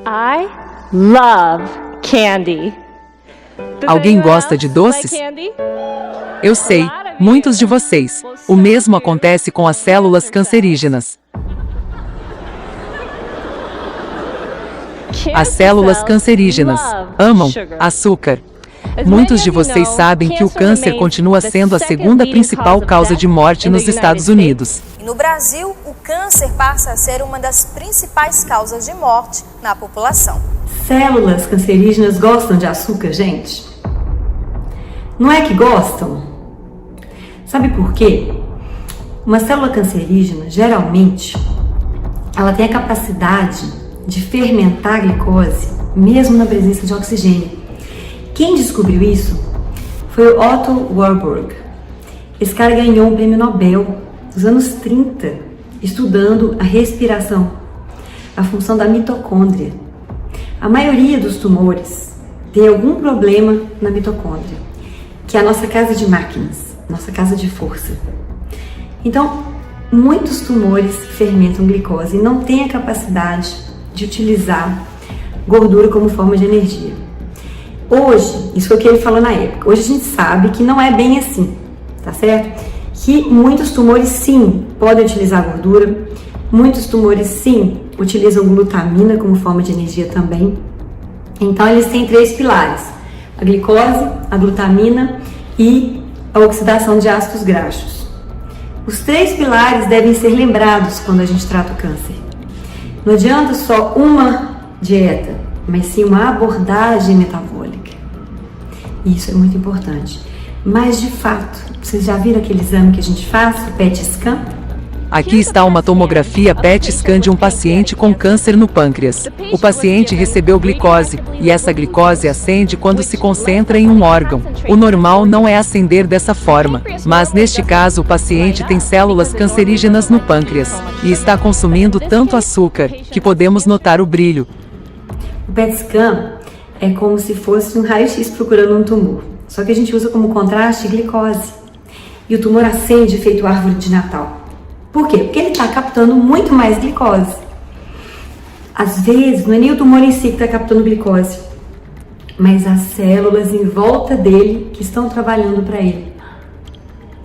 I love candy. Alguém gosta de doces? Eu sei, muitos de vocês. O mesmo acontece com as células cancerígenas. As células cancerígenas amam açúcar. Muitos de vocês sabem que o câncer continua sendo a segunda principal causa de morte nos Estados Unidos. E no Brasil, o câncer passa a ser uma das principais causas de morte na população. Células cancerígenas gostam de açúcar, gente? Não é que gostam? Sabe por quê? Uma célula cancerígena, geralmente, ela tem a capacidade de fermentar a glicose, mesmo na presença de oxigênio. Quem descobriu isso foi o Otto Warburg. Esse cara ganhou um prêmio Nobel nos anos 30, estudando a respiração, a função da mitocôndria. A maioria dos tumores tem algum problema na mitocôndria, que é a nossa casa de máquinas, nossa casa de força. Então, muitos tumores fermentam glicose e não têm a capacidade de utilizar gordura como forma de energia. Hoje, isso foi o que ele falou na época, hoje a gente sabe que não é bem assim, tá certo? Que muitos tumores sim podem utilizar gordura, muitos tumores sim utilizam glutamina como forma de energia também. Então eles têm 3 pilares: a glicose, a glutamina e a oxidação de ácidos graxos. Os 3 pilares devem ser lembrados quando a gente trata o câncer. Não adianta só uma dieta, mas sim uma abordagem metabólica. Isso é muito importante. Mas de fato, vocês já viram aquele exame que a gente faz, o PET scan? Aqui está uma tomografia PET scan de um paciente com câncer no pâncreas. O paciente recebeu glicose, e essa glicose acende quando se concentra em um órgão. O normal não é acender dessa forma, mas neste caso o paciente tem células cancerígenas no pâncreas, e está consumindo tanto açúcar, que podemos notar o brilho. O PET scan é como se fosse um raio-x procurando um tumor, só que a gente usa como contraste glicose. E o tumor acende feito árvore de Natal. Por quê? Porque ele está captando muito mais glicose. Às vezes, não é nem o tumor em si que está captando glicose, mas as células em volta dele que estão trabalhando para ele.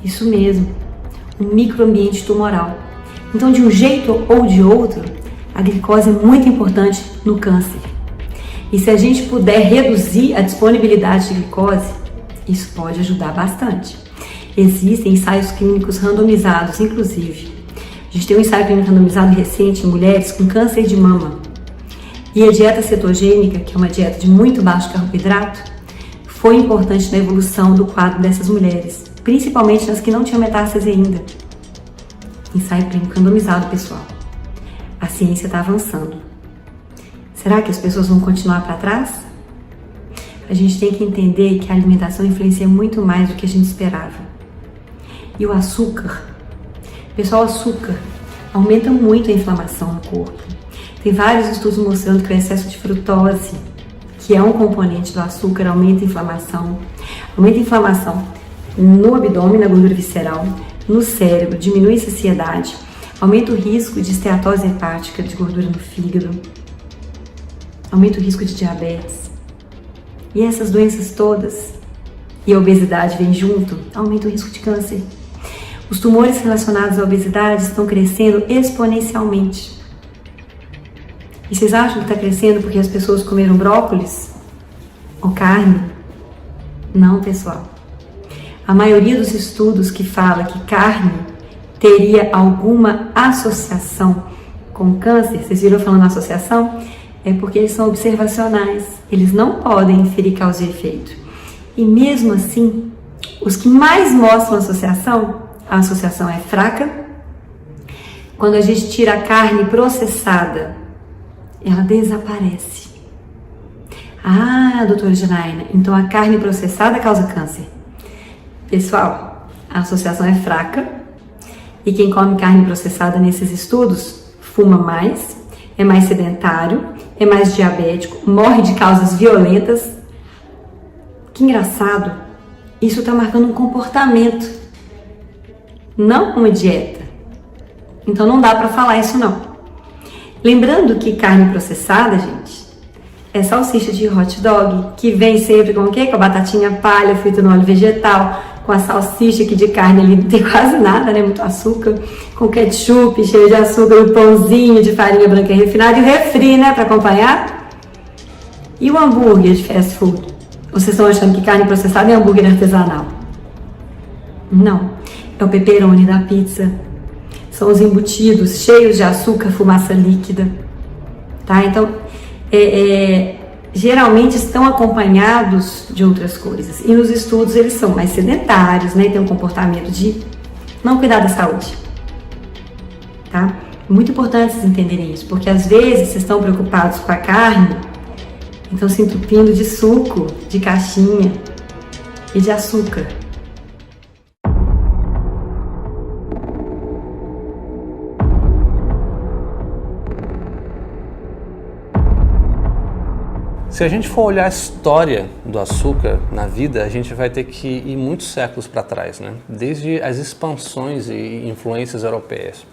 Isso mesmo, um microambiente tumoral. Então, de um jeito ou de outro, a glicose é muito importante no câncer. E se a gente puder reduzir a disponibilidade de glicose, isso pode ajudar bastante. Existem ensaios clínicos randomizados, inclusive. A gente tem um ensaio clínico randomizado recente em mulheres com câncer de mama. E a dieta cetogênica, que é uma dieta de muito baixo carboidrato, foi importante na evolução do quadro dessas mulheres, principalmente nas que não tinham metástase ainda. Ensaio clínico randomizado, pessoal. A ciência está avançando. Será que as pessoas vão continuar para trás? A gente tem que entender que a alimentação influencia muito mais do que a gente esperava. E o açúcar, pessoal, o açúcar aumenta muito a inflamação no corpo. Tem vários estudos mostrando que o excesso de frutose, que é um componente do açúcar, aumenta a inflamação. Aumenta a inflamação no abdômen, na gordura visceral, no cérebro, diminui a saciedade, aumenta o risco de esteatose hepática, de gordura no fígado, aumenta o risco de diabetes. E essas doenças todas, e a obesidade vem junto, aumenta o risco de câncer. Os tumores relacionados à obesidade estão crescendo exponencialmente. E vocês acham que está crescendo porque as pessoas comeram brócolis ou carne? Não, pessoal. A maioria dos estudos que fala que carne teria alguma associação com câncer, vocês viram falando associação? É porque eles são observacionais, eles não podem inferir causa e efeito. E mesmo assim, os que mais mostram a associação é fraca. Quando a gente tira a carne processada, ela desaparece. Ah, doutora Janaína, então a carne processada causa câncer. Pessoal, a associação é fraca e quem come carne processada nesses estudos fuma mais, é mais sedentário, é mais diabético, morre de causas violentas. Que engraçado, isso está marcando um comportamento, não uma dieta. Então não dá para falar isso não. Lembrando que carne processada, gente, É salsicha de hot dog, que vem sempre com o quê? Com a batatinha palha, frita no óleo vegetal, com a salsicha que de carne ali não tem quase nada, né? Muito açúcar, com ketchup, cheio de açúcar, o pãozinho de farinha branca refinada e o refri, né? Pra acompanhar. E o hambúrguer de fast food? Vocês estão achando que carne processada é hambúrguer artesanal? Não. É o pepperoni da pizza. São os embutidos cheios de açúcar, fumaça líquida. Tá? Então, geralmente estão acompanhados de outras coisas. E nos estudos eles são mais sedentários, né? Tem um comportamento de não cuidar da saúde. Tá? Muito importante vocês entenderem isso, porque às vezes vocês estão preocupados com a carne, então se entupindo de suco, de caixinha e de açúcar. Se a gente for olhar a história do açúcar na vida, a gente vai ter que ir muitos séculos para trás, né? Desde as expansões e influências europeias.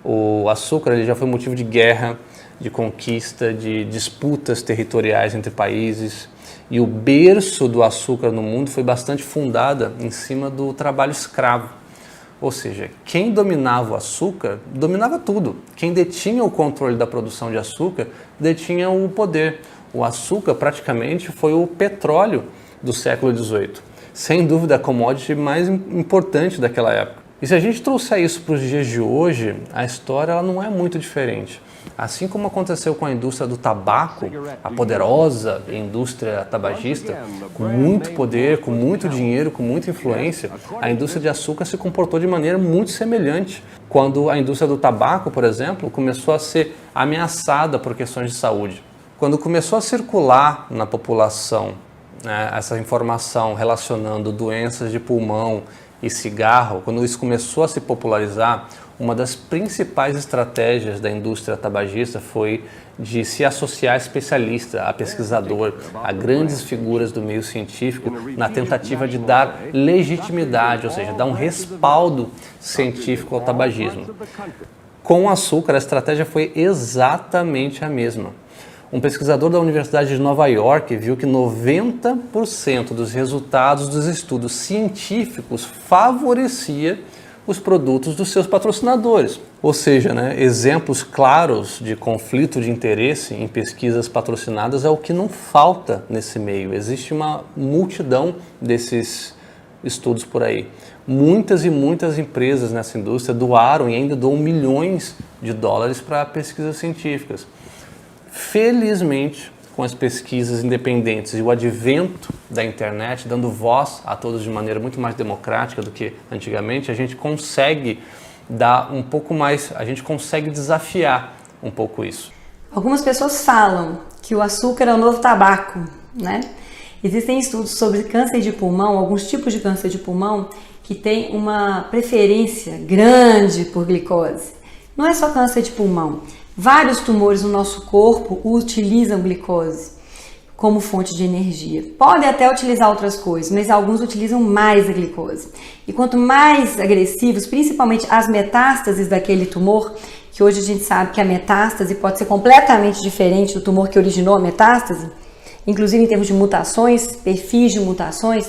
O açúcar ele já foi motivo de guerra, de conquista, de disputas territoriais entre países. E o berço do açúcar no mundo foi bastante fundada em cima do trabalho escravo. Ou seja, quem dominava o açúcar, dominava tudo. Quem detinha o controle da produção de açúcar, detinha o poder. O açúcar praticamente foi o petróleo do século XVIII. Sem dúvida a commodity mais importante daquela época. E se a gente trouxer isso para os dias de hoje, a história ela não é muito diferente. Assim como aconteceu com a indústria do tabaco, a poderosa indústria tabagista, com muito poder, com muito dinheiro, com muita influência, a indústria de açúcar se comportou de maneira muito semelhante. Quando a indústria do tabaco, por exemplo, começou a ser ameaçada por questões de saúde. Quando começou a circular na população, né, essa informação relacionando doenças de pulmão e cigarro, quando isso começou a se popularizar, uma das principais estratégias da indústria tabagista foi de se associar a especialista, a pesquisador, a grandes figuras do meio científico, na tentativa de dar legitimidade, ou seja, dar um respaldo científico ao tabagismo. Com o açúcar, a estratégia foi exatamente a mesma. Um pesquisador da Universidade de Nova York viu que 90% dos resultados dos estudos científicos favorecia os produtos dos seus patrocinadores. Ou seja, né, exemplos claros de conflito de interesse em pesquisas patrocinadas é o que não falta nesse meio. Existe uma multidão desses estudos por aí. Muitas e muitas empresas nessa indústria doaram e ainda doam milhões de dólares para pesquisas científicas. Felizmente, com as pesquisas independentes e o advento da internet, dando voz a todos de maneira muito mais democrática do que antigamente, a gente consegue dar um pouco mais, a gente consegue desafiar um pouco isso. Algumas pessoas falam que o açúcar é o novo tabaco, né? Existem estudos sobre câncer de pulmão, alguns tipos de câncer de pulmão que têm uma preferência grande por glicose. Não é só câncer de pulmão. Vários tumores no nosso corpo utilizam glicose como fonte de energia. Podem até utilizar outras coisas, mas alguns utilizam mais a glicose. E quanto mais agressivos, principalmente as metástases daquele tumor, que hoje a gente sabe que a metástase pode ser completamente diferente do tumor que originou a metástase, inclusive em termos de mutações, perfis de mutações,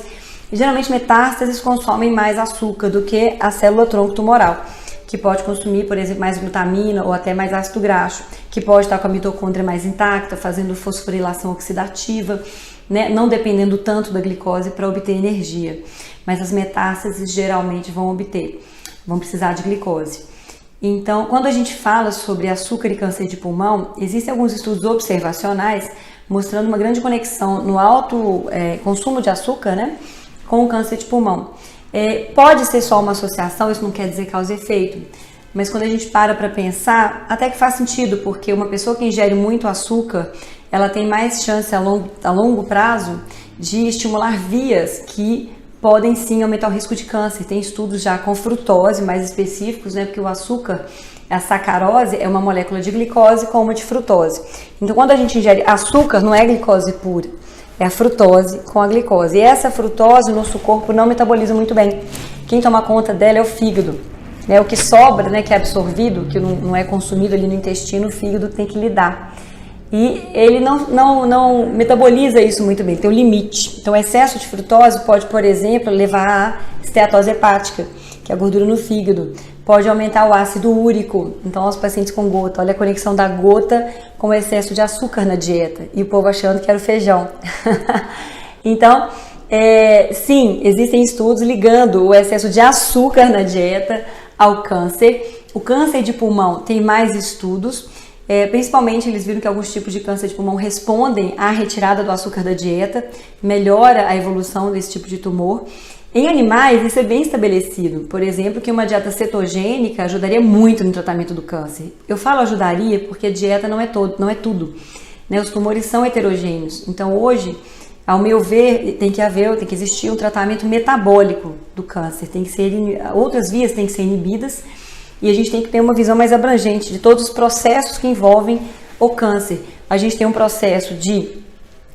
e geralmente metástases consomem mais açúcar do que a célula-tronco tumoral, que pode consumir, por exemplo, mais glutamina ou até mais ácido graxo, que pode estar com a mitocôndria mais intacta, fazendo fosforilação oxidativa, né? Não dependendo tanto da glicose para obter energia. Mas as metástases geralmente vão precisar de glicose. Então, quando a gente fala sobre açúcar e câncer de pulmão, existem alguns estudos observacionais mostrando uma grande conexão no alto consumo de açúcar, né, com o câncer de pulmão. Pode ser só uma associação, isso não quer dizer causa e efeito, mas quando a gente para pensar, até que faz sentido, porque uma pessoa que ingere muito açúcar, ela tem mais chance a longo prazo de estimular vias que podem sim aumentar o risco de câncer. Tem estudos já com frutose mais específicos, né, porque o açúcar, a sacarose, é uma molécula de glicose com uma de frutose. Então quando a gente ingere açúcar, não é glicose pura, é a frutose com a glicose. E essa frutose o nosso corpo não metaboliza muito bem. Quem toma conta dela é o fígado. O que sobra, né, que é absorvido, que não é consumido ali no intestino, o fígado tem que lidar. e ele não metaboliza isso muito bem, tem um limite. Então, o excesso de frutose pode, por exemplo, levar à esteatose hepática, que é a gordura no fígado. Pode aumentar o ácido úrico. Então, os pacientes com gota, olha a conexão da gota com o excesso de açúcar na dieta. E o povo achando que era o feijão. Então, sim, existem estudos ligando o excesso de açúcar na dieta ao câncer. O câncer de pulmão tem mais estudos. Principalmente, eles viram que alguns tipos de câncer de pulmão respondem à retirada do açúcar da dieta, melhora a evolução desse tipo de tumor. Em animais, isso é bem estabelecido. Por exemplo, que uma dieta cetogênica ajudaria muito no tratamento do câncer. Eu falo ajudaria porque a dieta não é tudo. Né? Os tumores são heterogêneos. Então, hoje, ao meu ver, tem que existir um tratamento metabólico do câncer. Outras vias têm que ser inibidas e a gente tem que ter uma visão mais abrangente de todos os processos que envolvem o câncer. A gente tem um processo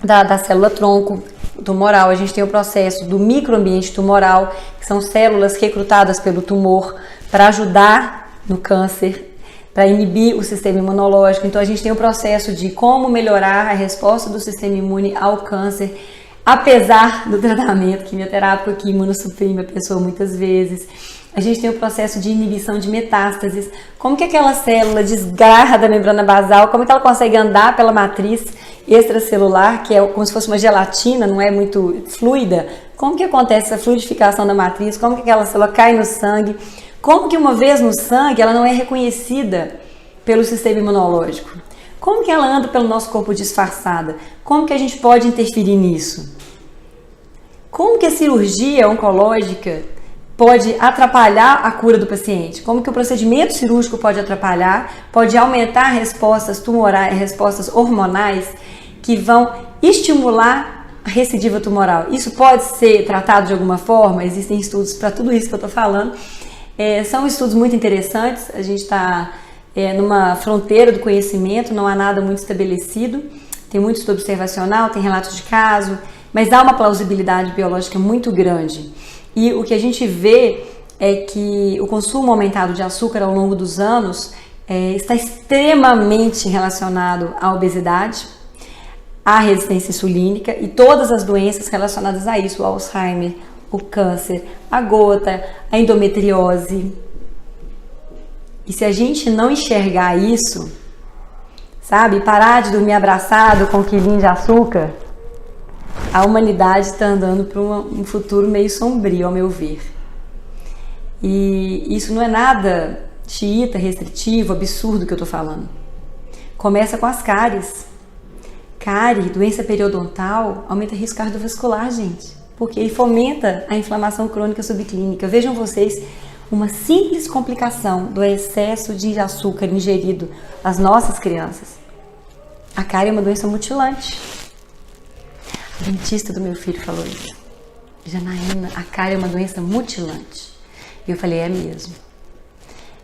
da célula-tronco tumoral, a gente tem o processo do microambiente tumoral, que são células recrutadas pelo tumor para ajudar no câncer, para inibir o sistema imunológico. Então, a gente tem o processo de como melhorar a resposta do sistema imune ao câncer, apesar do tratamento quimioterápico que imunossuprime a pessoa muitas vezes. A gente tem o processo de inibição de metástases, como que aquela célula desgarra da membrana basal, como que ela consegue andar pela matriz extracelular, que é como se fosse uma gelatina, não é muito fluida, como que acontece essa fluidificação da matriz, como que aquela célula cai no sangue, como que uma vez no sangue ela não é reconhecida pelo sistema imunológico, como que ela anda pelo nosso corpo disfarçada, como que a gente pode interferir nisso, como que a cirurgia oncológica pode atrapalhar a cura do paciente, como que o procedimento cirúrgico pode atrapalhar, pode aumentar respostas tumorais, respostas hormonais que vão estimular a recidiva tumoral. Isso pode ser tratado de alguma forma, existem estudos para tudo isso que eu estou falando. São estudos muito interessantes, a gente está numa fronteira do conhecimento, não há nada muito estabelecido, tem muito estudo observacional, tem relatos de caso, mas há uma plausibilidade biológica muito grande. E o que a gente vê é que o consumo aumentado de açúcar ao longo dos anos está extremamente relacionado à obesidade, à resistência insulínica e todas as doenças relacionadas a isso, o Alzheimer, o câncer, a gota, a endometriose. E se a gente não enxergar isso, sabe, parar de dormir abraçado com um quilinho de açúcar, a humanidade está andando para um futuro meio sombrio, ao meu ver. E isso não é nada xiita, restritivo, absurdo que eu estou falando. Começa com as cáries. Cárie, doença periodontal, aumenta o risco cardiovascular, gente. Porque fomenta a inflamação crônica subclínica. Vejam vocês, uma simples complicação do excesso de açúcar ingerido às nossas crianças. A cárie é uma doença mutilante. O dentista do meu filho falou isso. Janaína, a cárie é uma doença mutilante. E eu falei, é mesmo.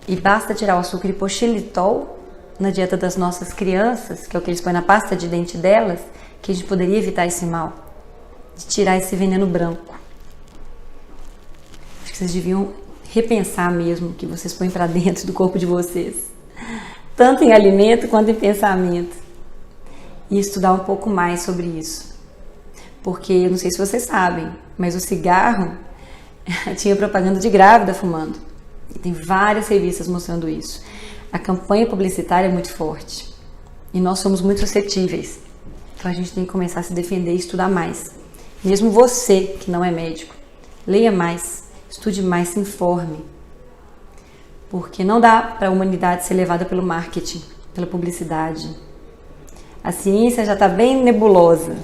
E basta tirar o açúcar e pôr xilitol na dieta das nossas crianças, que é o que eles põem na pasta de dente delas, que a gente poderia evitar esse mal, de tirar esse veneno branco. Acho que vocês deviam repensar mesmo o que vocês põem para dentro do corpo de vocês, tanto em alimento quanto em pensamento, e estudar um pouco mais sobre isso. Porque, eu não sei se vocês sabem, mas o cigarro tinha propaganda de grávida fumando. E tem várias revistas mostrando isso. A campanha publicitária é muito forte. E nós somos muito suscetíveis. Então a gente tem que começar a se defender e estudar mais. Mesmo você, que não é médico, leia mais, estude mais, se informe. Porque não dá para a humanidade ser levada pelo marketing, pela publicidade. A ciência já está bem nebulosa.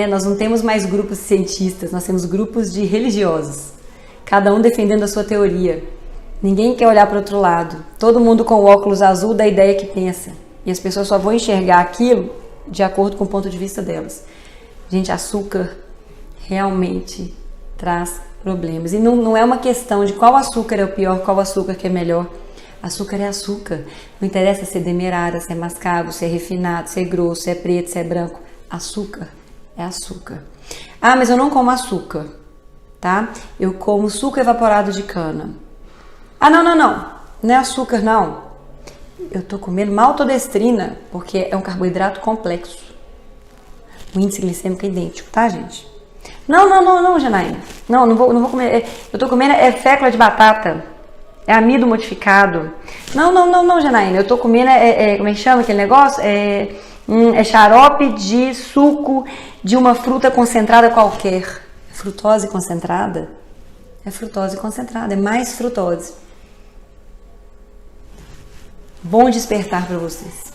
Nós não temos mais grupos cientistas, nós temos grupos de religiosos, cada um defendendo a sua teoria. Ninguém quer olhar para o outro lado, todo mundo com o óculos azul da ideia que pensa, e as pessoas só vão enxergar aquilo de acordo com o ponto de vista delas. Gente, açúcar realmente traz problemas, e não é uma questão de qual açúcar é o pior, qual açúcar que é melhor. Açúcar é açúcar, não interessa se é demerara, se é mascavo, se é refinado, se é grosso, se é preto, se é branco. Açúcar é açúcar. Ah, mas eu não como açúcar, tá? Eu como suco evaporado de cana. Ah, não é açúcar, não. Eu tô comendo maltodestrina porque é um carboidrato complexo. O índice glicêmico é idêntico, tá, gente? Não, Janaína. Não vou comer. Eu tô comendo fécula de batata. É amido modificado. Não, Janaína. Eu tô comendo, como é que chama aquele negócio? É xarope de suco de uma fruta concentrada qualquer. Frutose concentrada? É frutose concentrada, é mais frutose. Bom despertar para vocês.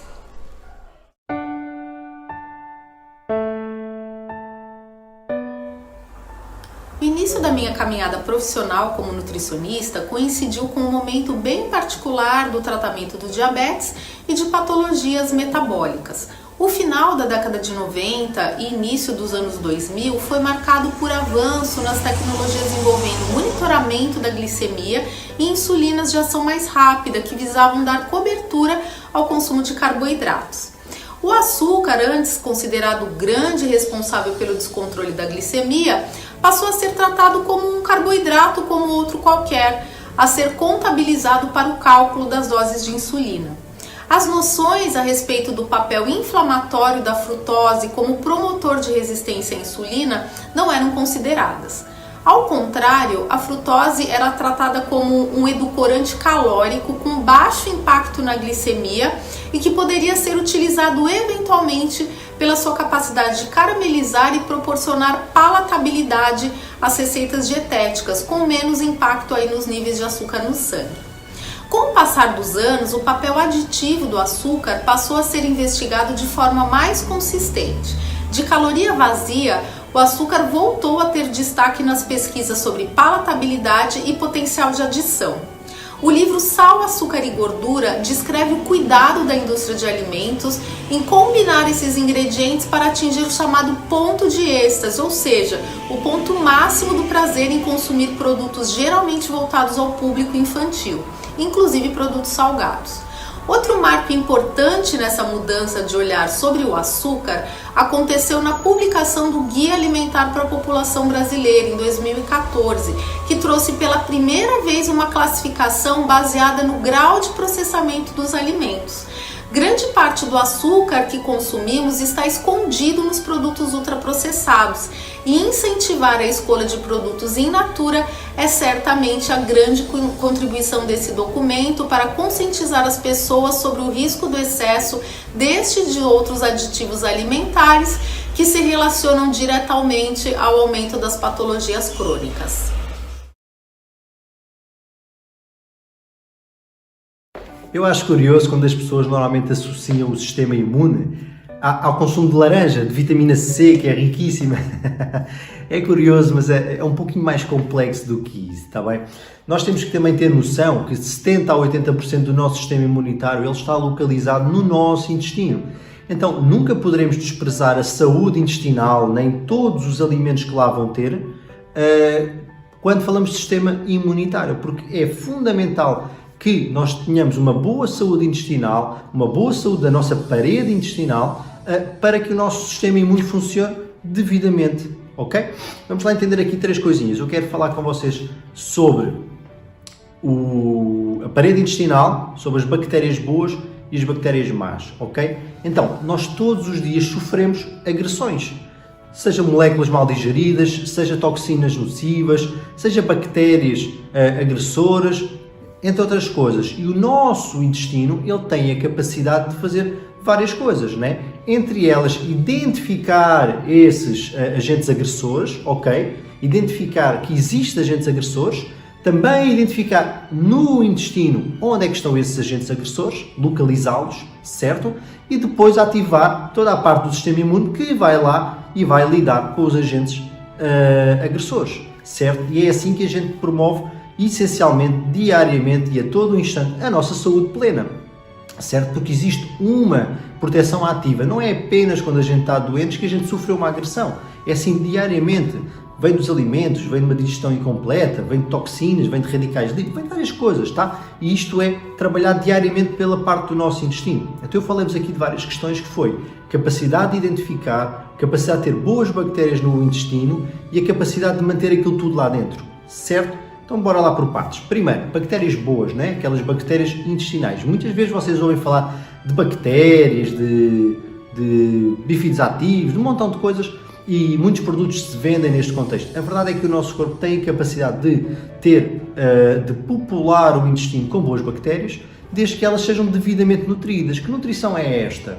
O início da minha caminhada profissional como nutricionista coincidiu com um momento bem particular do tratamento do diabetes e de patologias metabólicas. O final da década de 90 e início dos anos 2000 foi marcado por avanço nas tecnologias envolvendo monitoramento da glicemia e insulinas de ação mais rápida que visavam dar cobertura ao consumo de carboidratos. O açúcar, antes considerado o grande responsável pelo descontrole da glicemia, passou a ser tratado como um carboidrato como outro qualquer, a ser contabilizado para o cálculo das doses de insulina. As noções a respeito do papel inflamatório da frutose como promotor de resistência à insulina não eram consideradas. Ao contrário, a frutose era tratada como um edulcorante calórico com baixo impacto na glicemia e que poderia ser utilizado eventualmente pela sua capacidade de caramelizar e proporcionar palatabilidade às receitas dietéticas, com menos impacto aí nos níveis de açúcar no sangue. Com o passar dos anos, o papel aditivo do açúcar passou a ser investigado de forma mais consistente. De caloria vazia, o açúcar voltou a ter destaque nas pesquisas sobre palatabilidade e potencial de adição. O livro Sal, Açúcar e Gordura descreve o cuidado da indústria de alimentos em combinar esses ingredientes para atingir o chamado ponto de êxtase, ou seja, o ponto máximo do prazer em consumir produtos geralmente voltados ao público infantil, inclusive produtos salgados. Outro marco importante nessa mudança de olhar sobre o açúcar aconteceu na publicação do Guia Alimentar para a População Brasileira em 2014, que trouxe pela primeira vez uma classificação baseada no grau de processamento dos alimentos. Grande parte do açúcar que consumimos está escondido nos produtos ultraprocessados e incentivar a escolha de produtos in natura é certamente a grande contribuição desse documento para conscientizar as pessoas sobre o risco do excesso deste e de outros aditivos alimentares que se relacionam diretamente ao aumento das patologias crônicas. Eu acho curioso quando as pessoas normalmente associam o sistema imune ao consumo de laranja, de vitamina C, que é riquíssima. É curioso, mas é um pouquinho mais complexo do que isso, está bem? Nós temos que também ter noção que 70% a 80% do nosso sistema imunitário ele está localizado no nosso intestino. Então, nunca poderemos desprezar a saúde intestinal, nem todos os alimentos que lá vão ter, quando falamos de sistema imunitário, porque é fundamental que nós tenhamos uma boa saúde intestinal, uma boa saúde da nossa parede intestinal, para que o nosso sistema imune funcione devidamente, ok? Vamos lá entender aqui 3 coisinhas. Eu quero falar com vocês sobre a parede intestinal, sobre as bactérias boas e as bactérias más, ok? Então, nós todos os dias sofremos agressões, seja moléculas mal digeridas, seja toxinas nocivas, seja bactérias agressoras, entre outras coisas. E o nosso intestino ele tem a capacidade de fazer várias coisas, né? Entre elas, identificar esses agentes agressores, ok? Identificar que existem agentes agressores, também identificar no intestino onde é que estão esses agentes agressores, localizá-los, certo? E depois ativar toda a parte do sistema imune que vai lá e vai lidar com os agentes agressores, certo? E é assim que a gente promove essencialmente, diariamente e a todo instante a nossa saúde plena, certo? Porque existe uma proteção ativa, não é apenas quando a gente está doente que a gente sofreu uma agressão, é assim diariamente, vem dos alimentos, vem de uma digestão incompleta, vem de toxinas, vem de radicais livres, vem de várias coisas, tá? E isto é trabalhado diariamente pela parte do nosso intestino. Então falamos aqui de várias questões que foi capacidade de identificar, capacidade de ter boas bactérias no intestino e a capacidade de manter aquilo tudo lá dentro, certo? Então bora lá por partes. Primeiro, bactérias boas, né? Aquelas bactérias intestinais. Muitas vezes vocês ouvem falar de bactérias, de bifídeos ativos, de um montão de coisas, e muitos produtos se vendem neste contexto. A verdade é que o nosso corpo tem a capacidade de popular o intestino com boas bactérias, desde que elas sejam devidamente nutridas. Que nutrição é esta?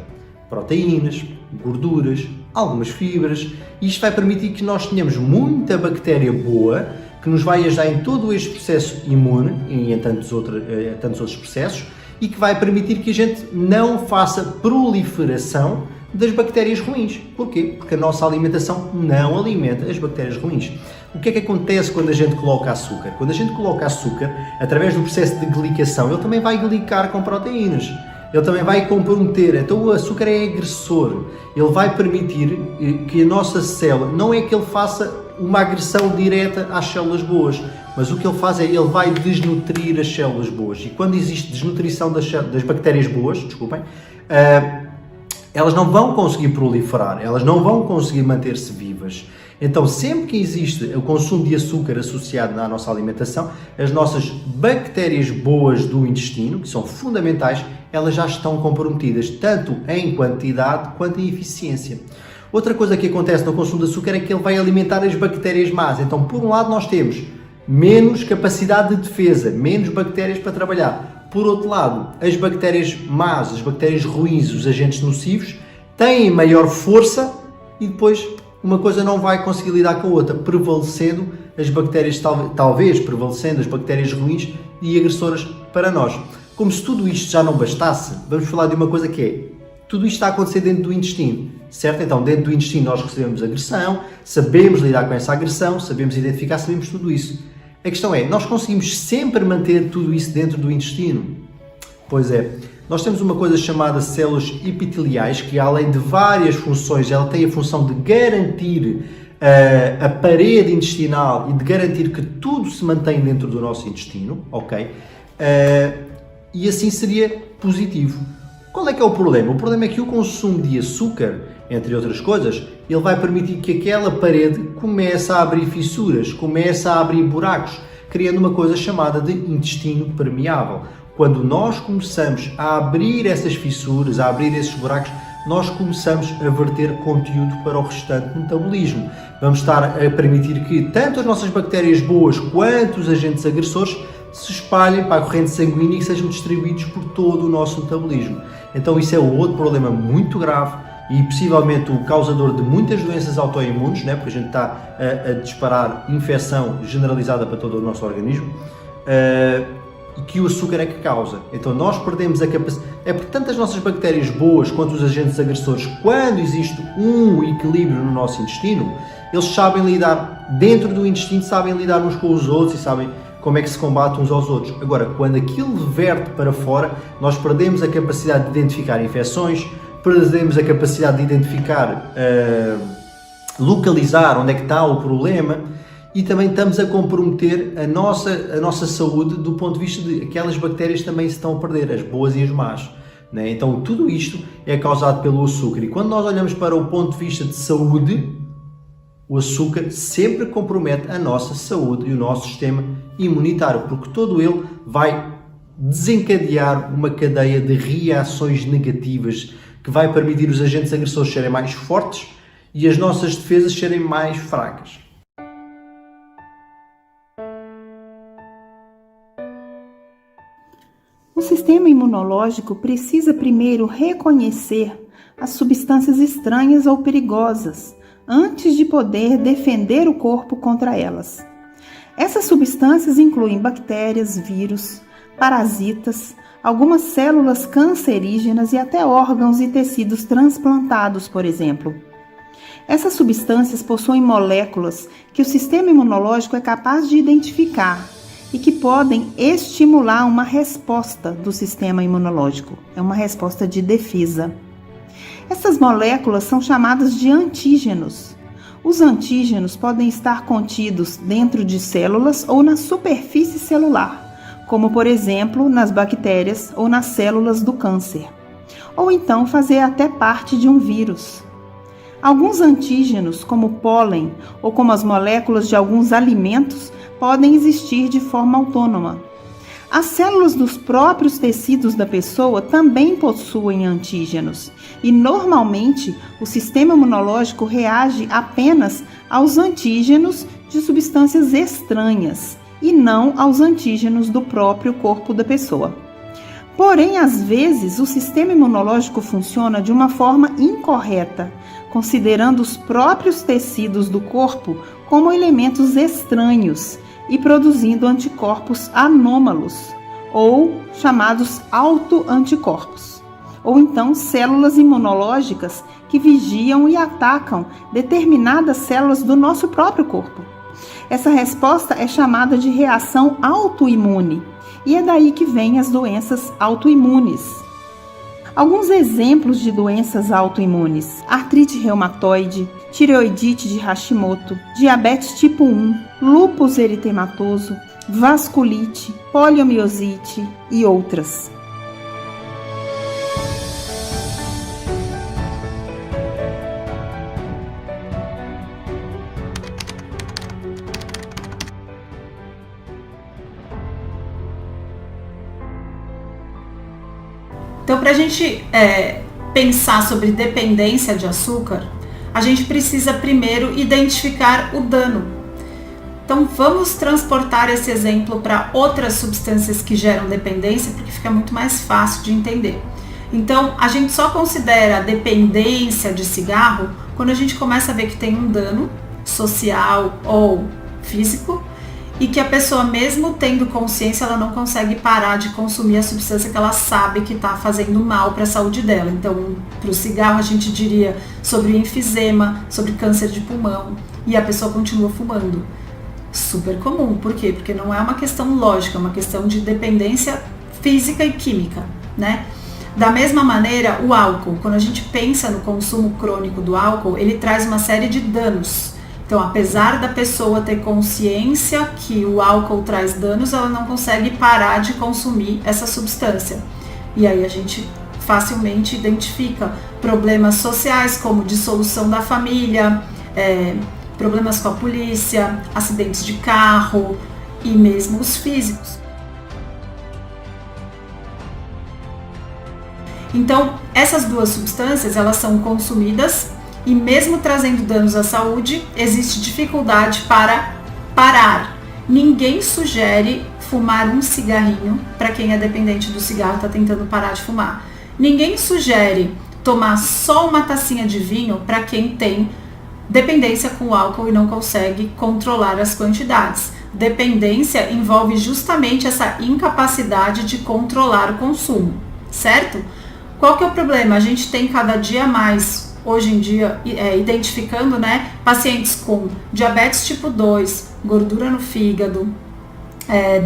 Proteínas, gorduras, algumas fibras, e isto vai permitir que nós tenhamos muita bactéria boa, que nos vai ajudar em todo este processo imune e em tantos outros processos, e que vai permitir que a gente não faça proliferação das bactérias ruins. Porquê? Porque a nossa alimentação não alimenta as bactérias ruins. O que é que acontece quando a gente coloca açúcar? Quando a gente coloca açúcar, através do processo de glicação, ele também vai glicar com proteínas. Ele também vai comprometer. Então o açúcar é agressor. Ele vai permitir que a nossa célula, não é que ele faça uma agressão direta às células boas, mas o que ele faz é, ele vai desnutrir as células boas. E quando existe desnutrição das bactérias boas, elas não vão conseguir proliferar, elas não vão conseguir manter-se vivas. Então, sempre que existe o consumo de açúcar associado à nossa alimentação, as nossas bactérias boas do intestino, que são fundamentais, elas já estão comprometidas, tanto em quantidade quanto em eficiência. Outra coisa que acontece no consumo de açúcar é que ele vai alimentar as bactérias más. Então, por um lado, nós temos menos capacidade de defesa, menos bactérias para trabalhar. Por outro lado, as bactérias más, as bactérias ruins, os agentes nocivos, têm maior força e depois uma coisa não vai conseguir lidar com a outra, prevalecendo as bactérias, talvez prevalecendo as bactérias ruins e agressoras para nós. Como se tudo isto já não bastasse, vamos falar de uma coisa que é, tudo isto está a acontecer dentro do intestino, certo? Então, dentro do intestino nós recebemos agressão, sabemos lidar com essa agressão, sabemos identificar, sabemos tudo isso. A questão é, nós conseguimos sempre manter tudo isso dentro do intestino? Pois é, nós temos uma coisa chamada células epiteliais, que além de várias funções, ela tem a função de garantir a parede intestinal e de garantir que tudo se mantém dentro do nosso intestino, ok? E assim seria positivo. Qual é que é o problema? O problema é que o consumo de açúcar, entre outras coisas, ele vai permitir que aquela parede comece a abrir fissuras, comece a abrir buracos, criando uma coisa chamada de intestino permeável. Quando nós começamos a abrir essas fissuras, a abrir esses buracos, nós começamos a verter conteúdo para o restante metabolismo. Vamos estar a permitir que tanto as nossas bactérias boas quanto os agentes agressores se espalhem para a corrente sanguínea e sejam distribuídos por todo o nosso metabolismo. Então isso é outro problema muito grave e possivelmente o causador de muitas doenças autoimunes, né? Porque a gente está a disparar infecção generalizada para todo o nosso organismo, e que o açúcar é que causa. Então nós perdemos a capacidade, é porque tanto as nossas bactérias boas quanto os agentes agressores, quando existe um equilíbrio no nosso intestino, eles sabem lidar, dentro do intestino sabem lidar uns com os outros e sabem como é que se combate uns aos outros. Agora, quando aquilo verte para fora, nós perdemos a capacidade de identificar infecções, perdemos a capacidade de identificar, localizar onde é que está o problema e também estamos a comprometer a nossa saúde do ponto de vista de aquelas bactérias também se estão a perder, as boas e as más. Né? Então, tudo isto é causado pelo açúcar. E quando nós olhamos para o ponto de vista de saúde, o açúcar sempre compromete a nossa saúde e o nosso sistema imunitário, porque todo ele vai desencadear uma cadeia de reações negativas que vai permitir os agentes agressores serem mais fortes e as nossas defesas serem mais fracas. O sistema imunológico precisa primeiro reconhecer as substâncias estranhas ou perigosas antes de poder defender o corpo contra elas. Essas substâncias incluem bactérias, vírus, parasitas, algumas células cancerígenas e até órgãos e tecidos transplantados, por exemplo. Essas substâncias possuem moléculas que o sistema imunológico é capaz de identificar e que podem estimular uma resposta do sistema imunológico. É uma resposta de defesa. Essas moléculas são chamadas de antígenos. Os antígenos podem estar contidos dentro de células ou na superfície celular, como por exemplo nas bactérias ou nas células do câncer, ou então fazer até parte de um vírus. Alguns antígenos, como o pólen ou como as moléculas de alguns alimentos, podem existir de forma autônoma. As células dos próprios tecidos da pessoa também possuem antígenos e, normalmente, o sistema imunológico reage apenas aos antígenos de substâncias estranhas e não aos antígenos do próprio corpo da pessoa. Porém, às vezes, o sistema imunológico funciona de uma forma incorreta, considerando os próprios tecidos do corpo como elementos estranhos e produzindo anticorpos anômalos, ou chamados autoanticorpos, ou então células imunológicas que vigiam e atacam determinadas células do nosso próprio corpo. Essa resposta é chamada de reação autoimune, e é daí que vêm as doenças autoimunes. Alguns exemplos de doenças autoimunes: artrite reumatoide, tireoidite de Hashimoto, diabetes tipo 1, lúpus eritematoso, vasculite, poliomielite e outras. Então, para a gente pensar sobre dependência de açúcar, a gente precisa primeiro identificar o dano. Então, vamos transportar esse exemplo para outras substâncias que geram dependência, porque fica muito mais fácil de entender. Então, a gente só considera a dependência de cigarro quando a gente começa a ver que tem um dano social ou físico, e que a pessoa, mesmo tendo consciência, ela não consegue parar de consumir a substância que ela sabe que está fazendo mal para a saúde dela. Então, para o cigarro, a gente diria sobre enfisema, sobre câncer de pulmão, e a pessoa continua fumando. Super comum. Por quê? Porque não é uma questão lógica, é uma questão de dependência física e química, né? Da mesma maneira, o álcool, quando a gente pensa no consumo crônico do álcool, ele traz uma série de danos. Então, apesar da pessoa ter consciência que o álcool traz danos, ela não consegue parar de consumir essa substância. E aí a gente facilmente identifica problemas sociais, como dissolução da família, problemas com a polícia, acidentes de carro e mesmo os físicos. Então, essas duas substâncias, elas são consumidas e mesmo trazendo danos à saúde, existe dificuldade para parar. Ninguém sugere fumar um cigarrinho para quem é dependente do cigarro e está tentando parar de fumar. Ninguém sugere tomar só uma tacinha de vinho para quem tem dependência com álcool e não consegue controlar as quantidades. Dependência envolve justamente essa incapacidade de controlar o consumo, certo? Qual que é o problema? A gente tem cada dia mais, hoje em dia, identificando, né, pacientes com diabetes tipo 2, gordura no fígado,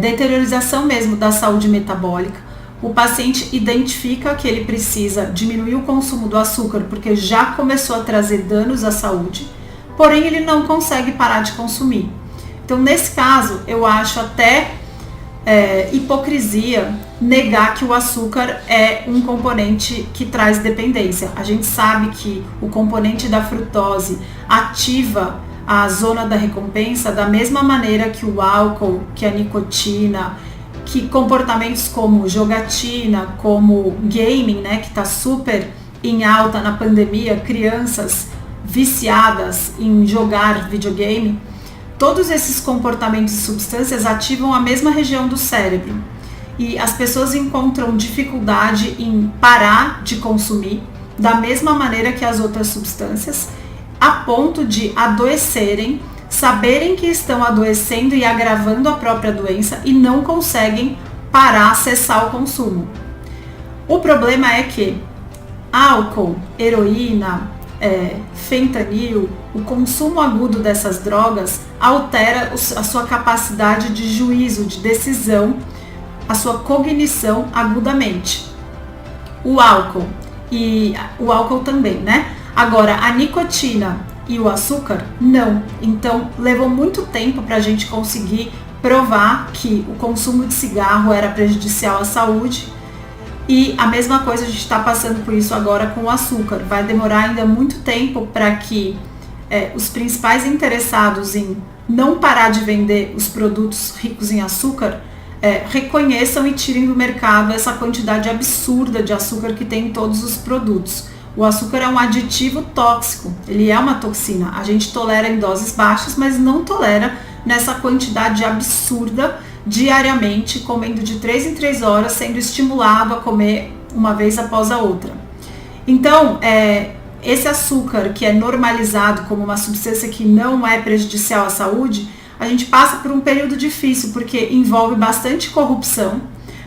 deteriorização mesmo da saúde metabólica. O paciente identifica que ele precisa diminuir o consumo do açúcar porque já começou a trazer danos à saúde, porém ele não consegue parar de consumir. Então, nesse caso, eu acho até hipocrisia negar que o açúcar é um componente que traz dependência. A gente sabe que o componente da frutose ativa a zona da recompensa da mesma maneira que o álcool, que a nicotina, que comportamentos como jogatina, como gaming, né, que está super em alta na pandemia, crianças viciadas em jogar videogame. Todos esses comportamentos e substâncias ativam a mesma região do cérebro e as pessoas encontram dificuldade em parar de consumir da mesma maneira que as outras substâncias, a ponto de adoecerem, saberem que estão adoecendo e agravando a própria doença e não conseguem parar, cessar o consumo. O problema é que álcool, heroína, fentanil, o consumo agudo dessas drogas altera a sua capacidade de juízo, de decisão, a sua cognição agudamente. O álcool também, né? Agora, a nicotina e o açúcar, não. Então, levou muito tempo para a gente conseguir provar que o consumo de cigarro era prejudicial à saúde E a mesma coisa a gente está passando por isso agora com o açúcar. Vai demorar ainda muito tempo para que os principais interessados em não parar de vender os produtos ricos em açúcar reconheçam e tirem do mercado essa quantidade absurda de açúcar que tem em todos os produtos. O açúcar é um aditivo tóxico, ele é uma toxina. A gente tolera em doses baixas, mas não tolera nessa quantidade absurda diariamente, comendo de 3 em 3 horas, sendo estimulado a comer uma vez após a outra. Então, esse açúcar que é normalizado como uma substância que não é prejudicial à saúde, a gente passa por um período difícil, porque envolve bastante corrupção,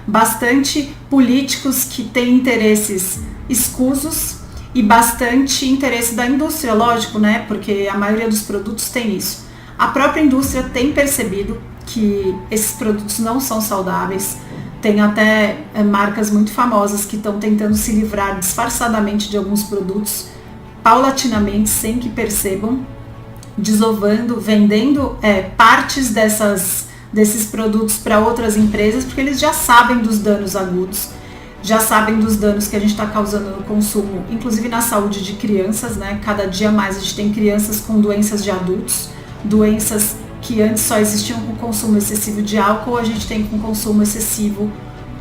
bastante políticos que têm interesses escusos e bastante interesse da indústria, lógico, né? Porque a maioria dos produtos tem isso. A própria indústria tem percebido que esses produtos não são saudáveis. Tem até marcas muito famosas que estão tentando se livrar disfarçadamente de alguns produtos, paulatinamente, sem que percebam, desovando, vendendo partes desses produtos para outras empresas, porque eles já sabem dos danos agudos, já sabem dos danos que a gente está causando no consumo, inclusive na saúde de crianças, né? Cada dia mais a gente tem crianças com doenças de adultos, doenças que antes só existiam com consumo excessivo de álcool, a gente tem com consumo excessivo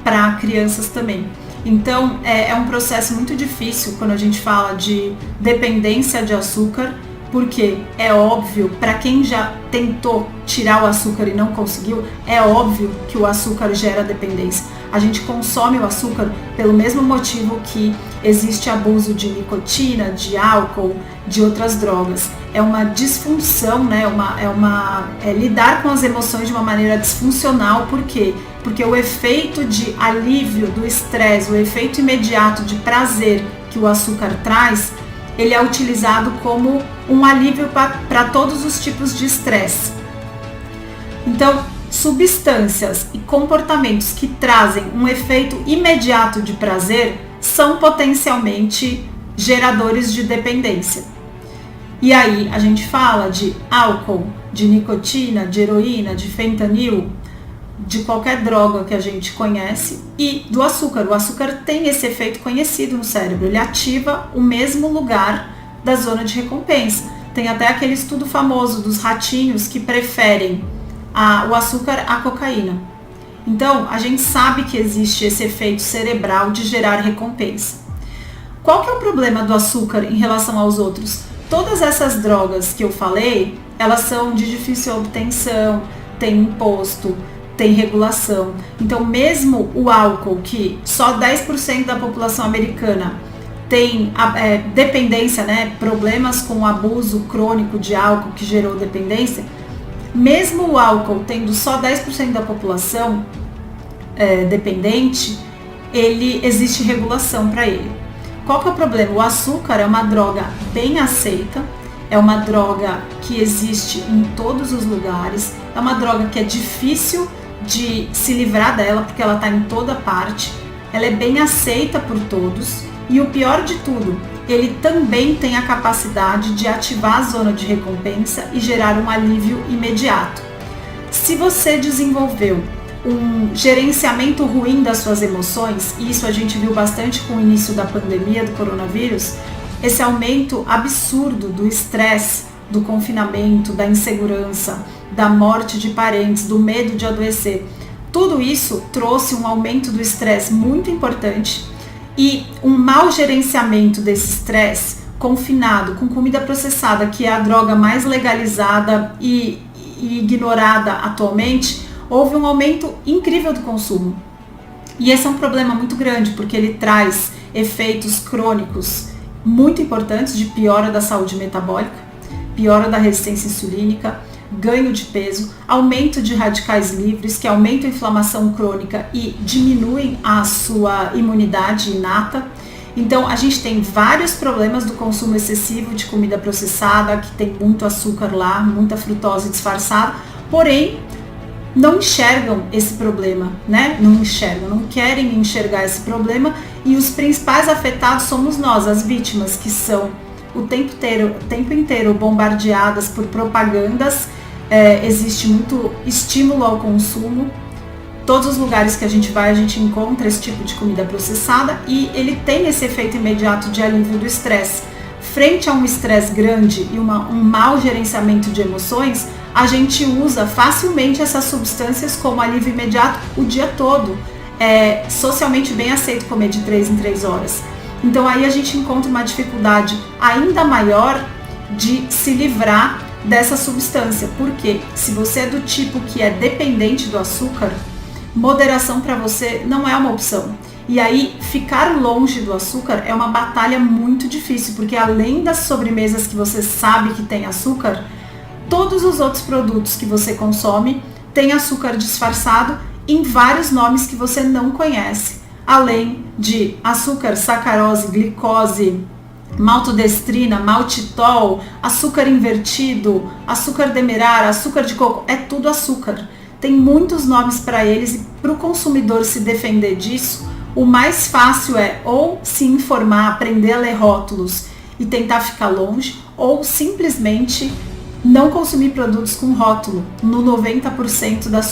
para crianças também. Então, é um processo muito difícil quando a gente fala de dependência de açúcar, porque é óbvio, para quem já tentou tirar o açúcar e não conseguiu, é óbvio que o açúcar gera dependência. A gente consome o açúcar pelo mesmo motivo que existe abuso de nicotina, de álcool, de outras drogas. É uma disfunção, né? Lidar com as emoções de uma maneira disfuncional. Por quê? Porque o efeito de alívio do estresse, o efeito imediato de prazer que o açúcar traz, ele é utilizado como um alívio para todos os tipos de estresse. Então, substâncias e comportamentos que trazem um efeito imediato de prazer são potencialmente geradores de dependência. E aí a gente fala de álcool, de nicotina, de heroína, de fentanil, de qualquer droga que a gente conhece, e do açúcar. O açúcar tem esse efeito conhecido no cérebro, ele ativa o mesmo lugar da zona de recompensa. Tem até aquele estudo famoso dos ratinhos que preferem o açúcar à cocaína. Então, a gente sabe que existe esse efeito cerebral de gerar recompensa. Qual que é o problema do açúcar em relação aos outros? Todas essas drogas que eu falei, elas são de difícil obtenção, tem imposto, tem regulação. Então, mesmo o álcool, que só 10% da população americana tem dependência, né, problemas com o abuso crônico de álcool que gerou dependência, mesmo o álcool tendo só 10% da população dependente, existe regulação para ele. Qual que é o problema? O açúcar é uma droga bem aceita, é uma droga que existe em todos os lugares, é uma droga que é difícil de se livrar dela, porque ela está em toda parte, ela é bem aceita por todos, e o pior de tudo, ele também tem a capacidade de ativar a zona de recompensa e gerar um alívio imediato. Se você desenvolveu um gerenciamento ruim das suas emoções, e isso a gente viu bastante com o início da pandemia do coronavírus, esse aumento absurdo do estresse, do confinamento, da insegurança, da morte de parentes, do medo de adoecer, tudo isso trouxe um aumento do estresse muito importante e um mau gerenciamento desse estresse, confinado, com comida processada, que é a droga mais legalizada e ignorada atualmente, houve um aumento incrível do consumo. E esse é um problema muito grande, porque ele traz efeitos crônicos muito importantes de piora da saúde metabólica, piora da resistência insulínica, ganho de peso, aumento de radicais livres, que aumentam a inflamação crônica e diminuem a sua imunidade inata. Então, a gente tem vários problemas do consumo excessivo de comida processada, que tem muito açúcar lá, muita frutose disfarçada, porém, não enxergam esse problema, né? Não querem enxergar esse problema, e os principais afetados somos nós, as vítimas, que são o tempo inteiro bombardeadas por propagandas. Existe muito estímulo ao consumo, Todos os lugares que a gente vai, a gente encontra esse tipo de comida processada e ele tem esse efeito imediato de alívio do estresse. Frente a um estresse grande e um mau gerenciamento de emoções, a gente usa facilmente essas substâncias como alívio imediato o dia todo. É socialmente bem aceito comer de 3 em 3 horas. Então aí a gente encontra uma dificuldade ainda maior de se livrar dessa substância. Porque se você é do tipo que é dependente do açúcar, moderação para você não é uma opção. E aí, ficar longe do açúcar é uma batalha muito difícil, porque além das sobremesas que você sabe que tem açúcar, todos os outros produtos que você consome têm açúcar disfarçado em vários nomes que você não conhece. Além de açúcar, sacarose, glicose, maltodestrina, maltitol, açúcar invertido, açúcar demerara, açúcar de coco, é tudo açúcar. Tem muitos nomes para eles e para o consumidor se defender disso, o mais fácil é ou se informar, aprender a ler rótulos e tentar ficar longe, ou simplesmente não consumir produtos com rótulo no 90% da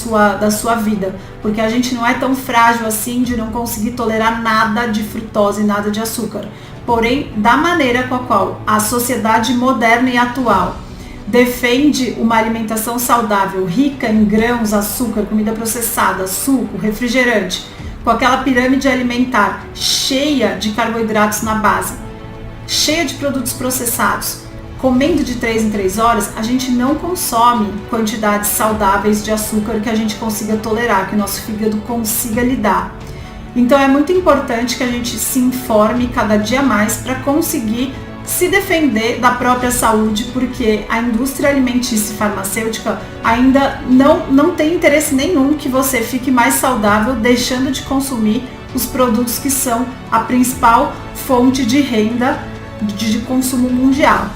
sua vida, porque a gente não é tão frágil assim de não conseguir tolerar nada de frutose, nada de açúcar. Porém, da maneira com a qual a sociedade moderna e atual defende uma alimentação saudável, rica em grãos, açúcar, comida processada, suco, refrigerante, com aquela pirâmide alimentar cheia de carboidratos na base, cheia de produtos processados, comendo de 3 em 3 horas, a gente não consome quantidades saudáveis de açúcar que a gente consiga tolerar, que o nosso fígado consiga lidar. Então é muito importante que a gente se informe cada dia mais para conseguir se defender da própria saúde, porque a indústria alimentícia e farmacêutica ainda não tem interesse nenhum que você fique mais saudável deixando de consumir os produtos que são a principal fonte de renda de consumo mundial.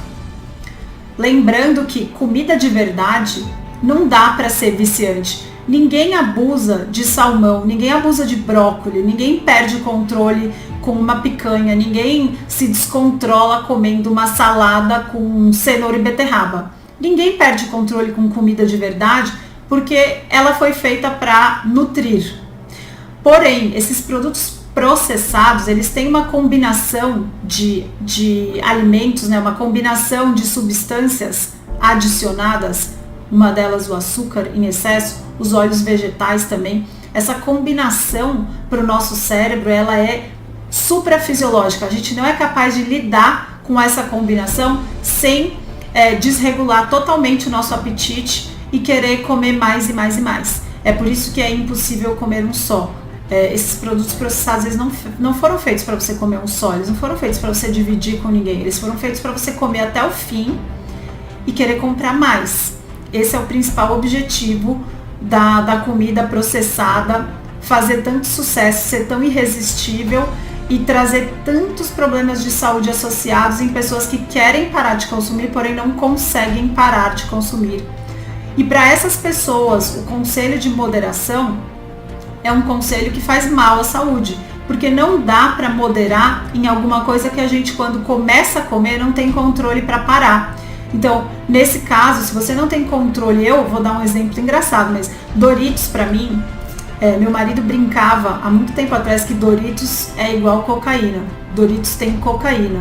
Lembrando que comida de verdade não dá para ser viciante. Ninguém abusa de salmão, ninguém abusa de brócolis, ninguém perde o controle com uma picanha, ninguém se descontrola comendo uma salada com cenoura e beterraba. Ninguém perde o controle com comida de verdade porque ela foi feita para nutrir. Porém, esses produtos processados, eles têm uma combinação de alimentos, né? Uma combinação de substâncias adicionadas, uma delas o açúcar em excesso, os óleos vegetais também. Essa combinação para o nosso cérebro, ela é suprafisiológica. A gente não é capaz de lidar com essa combinação sem desregular totalmente o nosso apetite e querer comer mais e mais e mais. É por isso que é impossível comer um só. Esses produtos processados, eles não foram feitos para você comer um só, eles não foram feitos para você dividir com ninguém, eles foram feitos para você comer até o fim e querer comprar mais. Esse é o principal objetivo da comida processada, fazer tanto sucesso, ser tão irresistível e trazer tantos problemas de saúde associados em pessoas que querem parar de consumir, porém não conseguem parar de consumir. E para essas pessoas, o conselho de moderação é um conselho que faz mal à saúde, porque não dá para moderar em alguma coisa que a gente, quando começa a comer, não tem controle para parar. Então, nesse caso, se você não tem controle, eu vou dar um exemplo engraçado, mas Doritos para mim, meu marido brincava há muito tempo atrás que Doritos é igual cocaína. Doritos tem cocaína.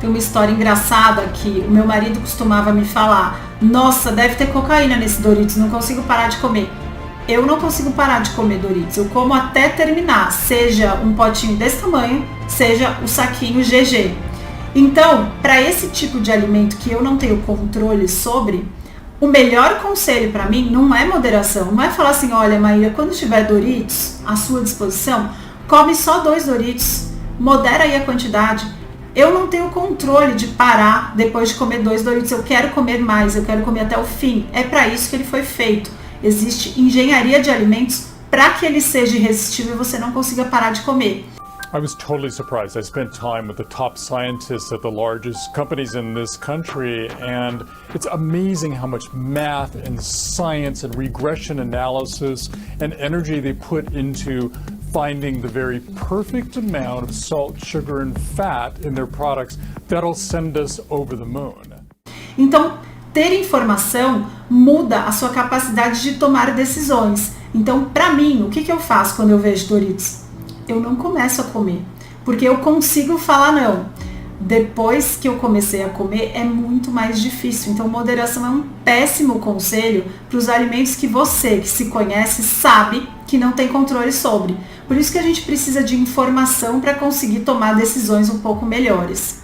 Tem uma história engraçada que o meu marido costumava me falar: nossa, deve ter cocaína nesse Doritos, não consigo parar de comer. Eu não consigo parar de comer Doritos, eu como até terminar, seja um potinho desse tamanho, seja o saquinho GG. Então, para esse tipo de alimento que eu não tenho controle sobre, o melhor conselho para mim não é moderação, não é falar assim: olha, Maíra, quando tiver Doritos à sua disposição, come só 2 Doritos, modera aí a quantidade. Eu não tenho controle de parar depois de comer 2 Doritos, eu quero comer mais, eu quero comer até o fim. É para isso que ele foi feito. Existe engenharia de alimentos para que ele seja irresistível e você não consiga parar de comer. I was totally surprised. I spent time with the top scientists at the largest companies in this country, and it's amazing how much math and science and regression analysis and energy they put into finding the very perfect amount of salt, sugar, and fat in their products that'll send us over the moon. Então, ter informação muda a sua capacidade de tomar decisões. Então, para mim, o que eu faço quando eu vejo Doritos? Eu não começo a comer, porque eu consigo falar não. Depois que eu comecei a comer, é muito mais difícil. Então, moderação é um péssimo conselho para os alimentos que você, que se conhece, sabe que não tem controle sobre. Por isso que a gente precisa de informação para conseguir tomar decisões um pouco melhores.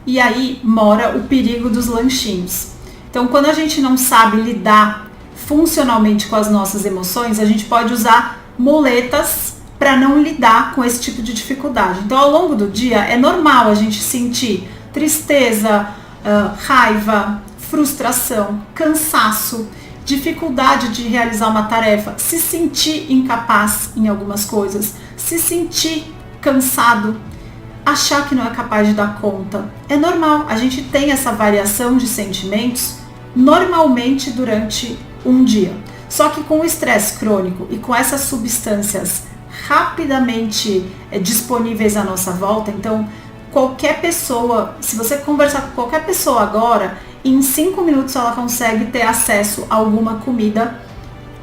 E aí mora o perigo dos lanchinhos. Então, quando a gente não sabe lidar funcionalmente com as nossas emoções, a gente pode usar muletas para não lidar com esse tipo de dificuldade. Então, ao longo do dia, é normal a gente sentir tristeza, raiva, frustração, cansaço, dificuldade de realizar uma tarefa, se sentir incapaz em algumas coisas, se sentir cansado, achar que não é capaz de dar conta. É normal, a gente tem essa variação de sentimentos normalmente durante um dia. Só que com o estresse crônico e com essas substâncias rapidamente disponíveis à nossa volta, então qualquer pessoa, se você conversar com qualquer pessoa agora, em 5 minutos ela consegue ter acesso a alguma comida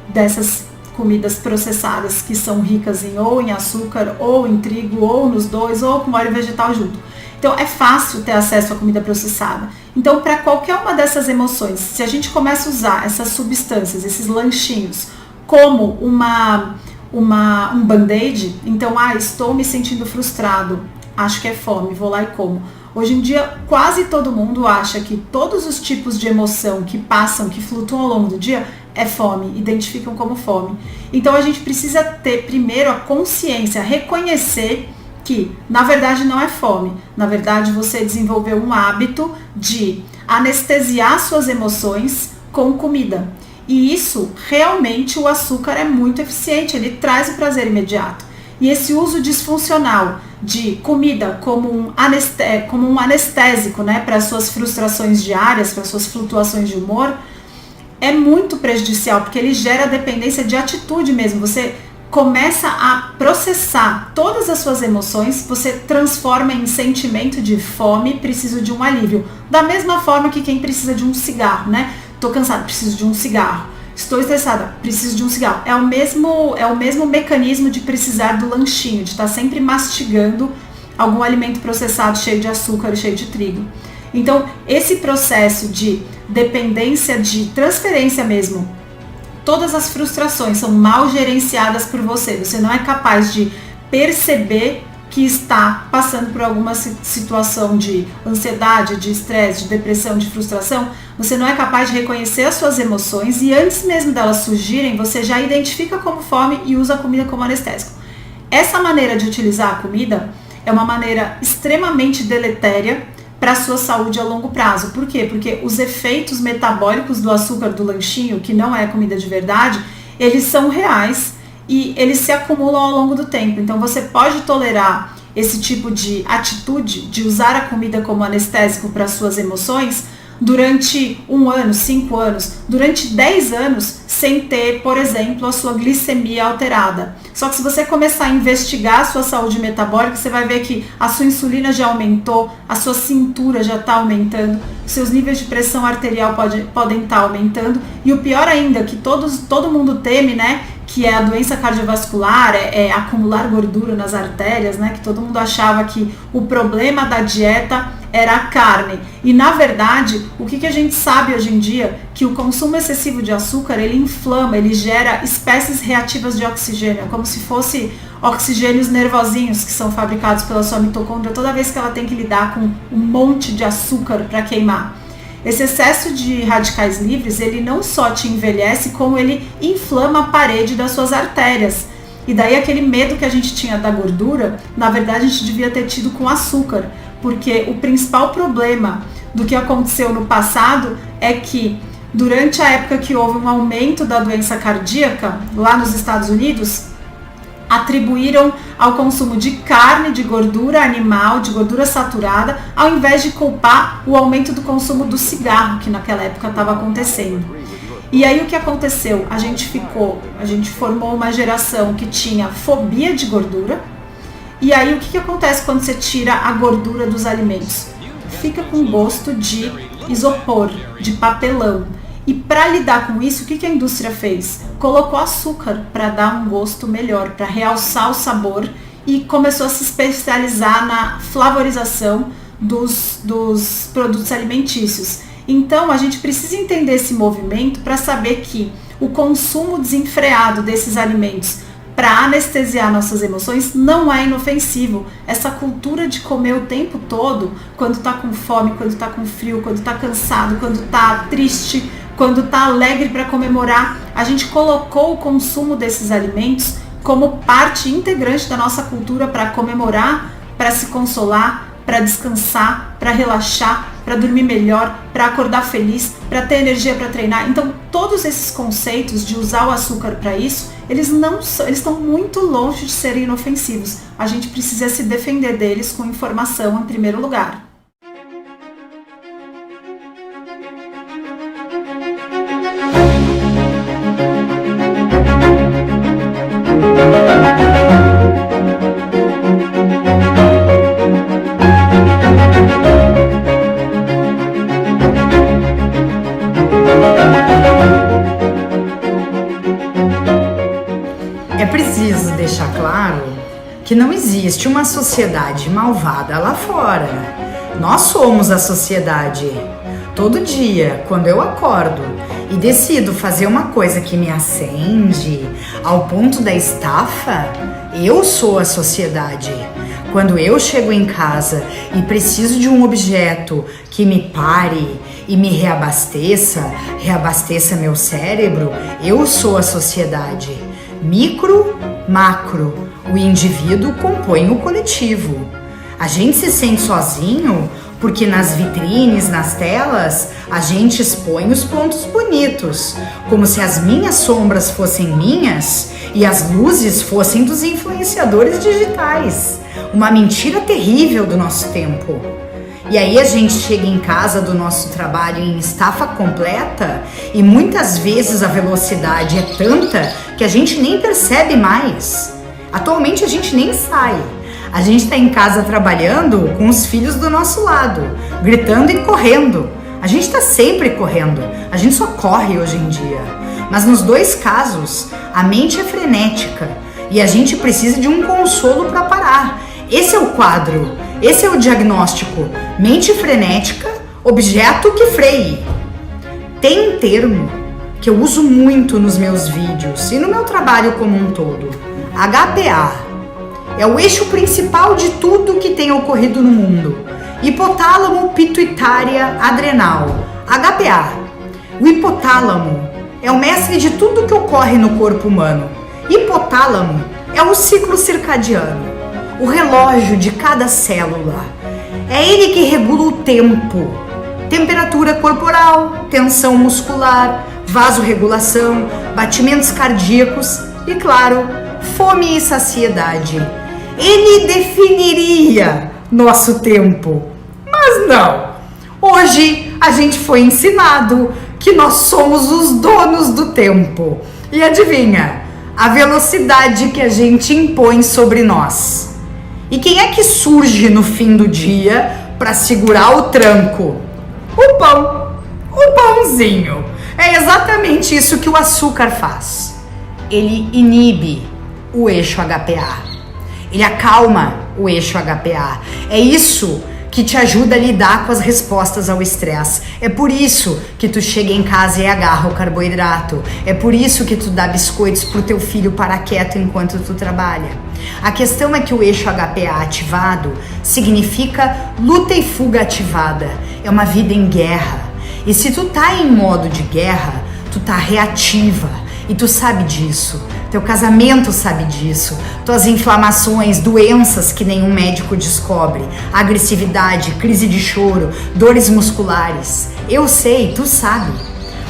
dessas comidas processadas que são ricas ou em açúcar, ou em trigo, ou nos dois, ou com óleo vegetal junto. Então é fácil ter acesso à comida processada. Então, para qualquer uma dessas emoções, se a gente começa a usar essas substâncias, esses lanchinhos, como um band-aid, então, estou me sentindo frustrado, acho que é fome, vou lá e como. Hoje em dia, quase todo mundo acha que todos os tipos de emoção que passam, que flutuam ao longo do dia, é fome, identificam como fome. Então a gente precisa ter primeiro a consciência, reconhecer que na verdade não é fome. Na verdade você desenvolveu um hábito de anestesiar suas emoções com comida. E isso, realmente, o açúcar é muito eficiente, ele traz o prazer imediato. E esse uso disfuncional de comida como um anestésico, né, para suas frustrações diárias, para suas flutuações de humor, é muito prejudicial, porque ele gera dependência de atitude mesmo. Você começa a processar todas as suas emoções, você transforma em sentimento de fome, preciso de um alívio. Da mesma forma que quem precisa de um cigarro, né? Tô cansado, preciso de um cigarro. Estou estressada, preciso de um cigarro. É o mesmo mecanismo de precisar do lanchinho, de estar sempre mastigando algum alimento processado cheio de açúcar, cheio de trigo. Então, esse processo de dependência, de transferência mesmo, todas as frustrações são mal gerenciadas por você. Você não é capaz de perceber que está passando por alguma situação de ansiedade, de estresse, de depressão, de frustração. Você não é capaz de reconhecer as suas emoções e antes mesmo delas surgirem, você já identifica como fome e usa a comida como anestésico. Essa maneira de utilizar a comida é uma maneira extremamente deletéria para a sua saúde a longo prazo. Por quê? Porque os efeitos metabólicos do açúcar do lanchinho, que não é comida de verdade, eles são reais e eles se acumulam ao longo do tempo. Então você pode tolerar esse tipo de atitude de usar a comida como anestésico para suas emoções durante 1 ano, 5 anos, durante 10 anos, sem ter, por exemplo, a sua glicemia alterada. Só que se você começar a investigar a sua saúde metabólica, você vai ver que a sua insulina já aumentou, a sua cintura já está aumentando, seus níveis de pressão arterial podem estar aumentando, e o pior ainda, que todo mundo teme, né, que é a doença cardiovascular, é acumular gordura nas artérias, né, que todo mundo achava que o problema da dieta era a carne. E na verdade, o que a gente sabe hoje em dia? Que o consumo excessivo de açúcar, ele inflama, ele gera espécies reativas de oxigênio, como se fosse oxigênios nervosinhos que são fabricados pela sua mitocôndria toda vez que ela tem que lidar com um monte de açúcar para queimar. Esse excesso de radicais livres, ele não só te envelhece, como ele inflama a parede das suas artérias. E daí aquele medo que a gente tinha da gordura, na verdade a gente devia ter tido com açúcar, porque o principal problema do que aconteceu no passado é que durante a época que houve um aumento da doença cardíaca lá nos Estados Unidos, atribuíram ao consumo de carne, de gordura animal, de gordura saturada, ao invés de culpar o aumento do consumo do cigarro, que naquela época estava acontecendo. E aí o que aconteceu? A gente formou uma geração que tinha fobia de gordura. E aí o que acontece quando você tira a gordura dos alimentos? Fica com gosto de isopor, de papelão. E para lidar com isso, o que a indústria fez? Colocou açúcar para dar um gosto melhor, para realçar o sabor, e começou a se especializar na flavorização dos produtos alimentícios. Então a gente precisa entender esse movimento para saber que o consumo desenfreado desses alimentos para anestesiar nossas emoções não é inofensivo. Essa cultura de comer o tempo todo, quando tá com fome, quando tá com frio, quando tá cansado, quando tá triste, quando tá alegre para comemorar, a gente colocou o consumo desses alimentos como parte integrante da nossa cultura para comemorar, para se consolar, para descansar, para relaxar, para dormir melhor, para acordar feliz, para ter energia para treinar. Então, todos esses conceitos de usar o açúcar para isso, eles estão muito longe de serem inofensivos. A gente precisa se defender deles com informação em primeiro lugar. É preciso deixar claro que não existe uma sociedade malvada lá fora. Nós somos a sociedade. Todo dia, quando eu acordo e decido fazer uma coisa que me acende ao ponto da estafa, eu sou a sociedade. Quando eu chego em casa e preciso de um objeto que me pare e me reabasteça meu cérebro, eu sou a sociedade. Micro, macro, o indivíduo compõe o coletivo. A gente se sente sozinho porque nas vitrines, nas telas, a gente expõe os pontos bonitos, como se as minhas sombras fossem minhas e as luzes fossem dos influenciadores digitais. Uma mentira terrível do nosso tempo. E aí a gente chega em casa do nosso trabalho em estafa completa e muitas vezes a velocidade é tanta que a gente nem percebe mais. Atualmente a gente nem sai. A gente está em casa trabalhando com os filhos do nosso lado, gritando e correndo. A gente está sempre correndo, a gente só corre hoje em dia. Mas nos dois casos, a mente é frenética e a gente precisa de um consolo para parar. Esse é o quadro, esse é o diagnóstico. Mente frenética, objeto que freie. Tem um termo que eu uso muito nos meus vídeos e no meu trabalho como um todo. HPA. É o eixo principal de tudo que tem ocorrido no mundo. Hipotálamo pituitária adrenal. HPA. O hipotálamo é o mestre de tudo que ocorre no corpo humano. Hipotálamo é o ciclo circadiano, o relógio de cada célula. É ele que regula o tempo, temperatura corporal, tensão muscular, vasorregulação, batimentos cardíacos e, claro, fome e saciedade. Ele definiria nosso tempo, mas não. Hoje a gente foi ensinado que nós somos os donos do tempo. E adivinha? A velocidade que a gente impõe sobre nós. E quem é que surge no fim do dia para segurar o tranco? O pão, o pãozinho. É exatamente isso que o açúcar faz. Ele inibe o eixo HPA. Ele acalma o eixo HPA. É isso que te ajuda a lidar com as respostas ao estresse. É por isso que tu chega em casa e agarra o carboidrato. É por isso que tu dá biscoitos pro teu filho parar quieto enquanto tu trabalha. A questão é que o eixo HPA ativado significa luta e fuga ativada. É uma vida em guerra. E se tu tá em modo de guerra, tu tá reativa. E tu sabe disso. Teu casamento sabe disso. Tuas inflamações, doenças que nenhum médico descobre, agressividade, crise de choro, dores musculares. Eu sei, tu sabe.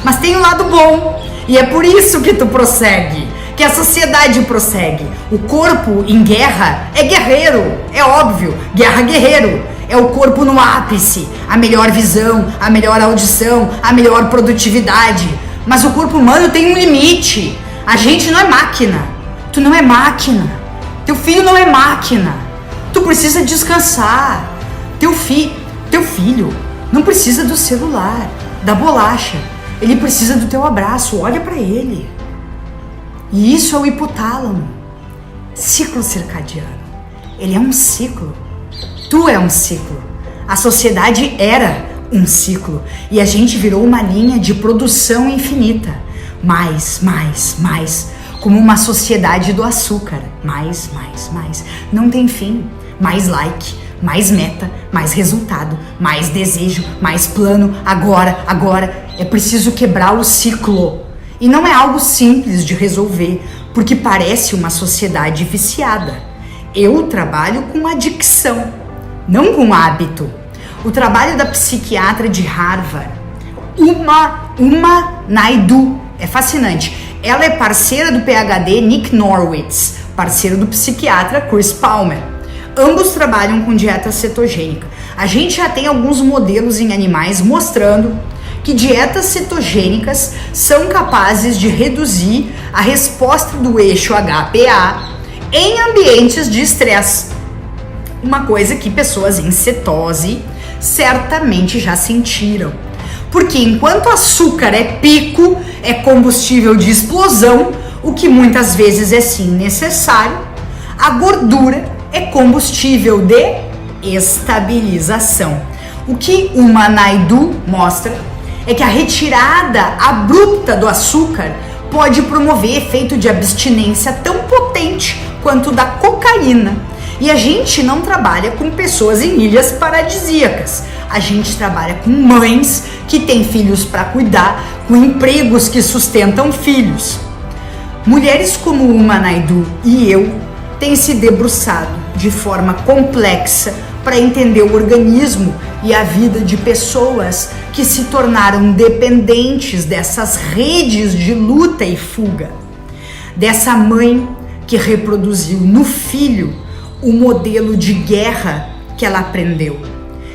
Mas tem um lado bom. E é por isso que tu prossegue. Que a sociedade prossegue. O corpo em guerra é guerreiro. É óbvio. Guerra guerreiro. É o corpo no ápice. A melhor visão, a melhor audição, a melhor produtividade. Mas o corpo humano tem um limite. A gente não é máquina. Tu não é máquina. Teu filho não é máquina. Tu precisa descansar. Teu filho não precisa do celular, da bolacha. Ele precisa do teu abraço, olha para ele. E isso é o hipotálamo. Ciclo circadiano. Ele é um ciclo. Tu é um ciclo. A sociedade era um ciclo. E a gente virou uma linha de produção infinita. Mais, mais, mais. Como uma sociedade do açúcar. Mais, mais, mais. Não tem fim. Mais like, mais meta, mais resultado, mais desejo, mais plano. Agora, agora. É preciso quebrar o ciclo. E não é algo simples de resolver, porque parece uma sociedade viciada. Eu trabalho com adicção, não com hábito. O trabalho da psiquiatra de Harvard, Uma Naidoo, é fascinante. Ela é parceira do PhD Nick Norwitz, parceiro do psiquiatra Chris Palmer. Ambos trabalham com dieta cetogênica. A gente já tem alguns modelos em animais mostrando que dietas cetogênicas são capazes de reduzir a resposta do eixo HPA em ambientes de estresse. Uma coisa que pessoas em cetose certamente já sentiram. Porque enquanto açúcar é pico, é combustível de explosão, o que muitas vezes é sim necessário, a gordura é combustível de estabilização. O que Uma Naidoo mostra é que a retirada abrupta do açúcar pode promover efeito de abstinência tão potente quanto da cocaína. E a gente não trabalha com pessoas em ilhas paradisíacas. A gente trabalha com mães que têm filhos para cuidar, com empregos que sustentam filhos. Mulheres como Uma Naidoo e eu têm se debruçado de forma complexa para entender o organismo e a vida de pessoas que se tornaram dependentes dessas redes de luta e fuga. Dessa mãe que reproduziu no filho o modelo de guerra que ela aprendeu.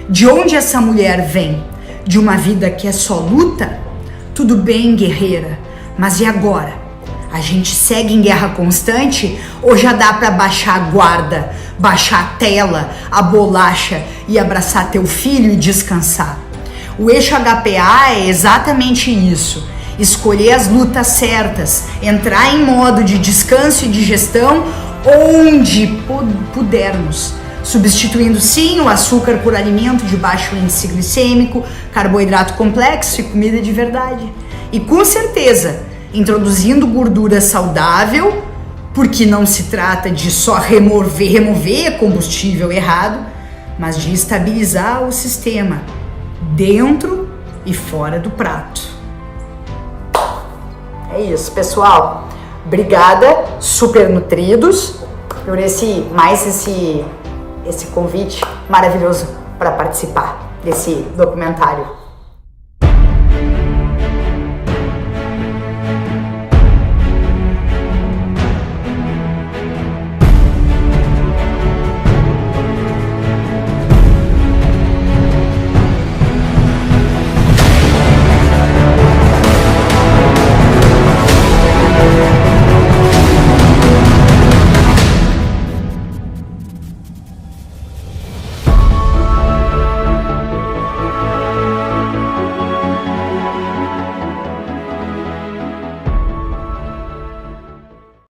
De onde essa mulher vem? De uma vida que é só luta? Tudo bem, guerreira, mas e agora? A gente segue em guerra constante ou já dá para baixar a guarda, baixar a tela, a bolacha e abraçar teu filho e descansar? O eixo HPA é exatamente isso. Escolher as lutas certas, entrar em modo de descanso e digestão onde pudermos, substituindo sim o açúcar por alimento de baixo índice glicêmico, carboidrato complexo e comida de verdade. E com certeza, introduzindo gordura saudável, porque não se trata de só remover combustível errado, mas de estabilizar o sistema dentro e fora do prato. É isso, pessoal. Obrigada, super nutridos, por esse convite maravilhoso para participar desse documentário.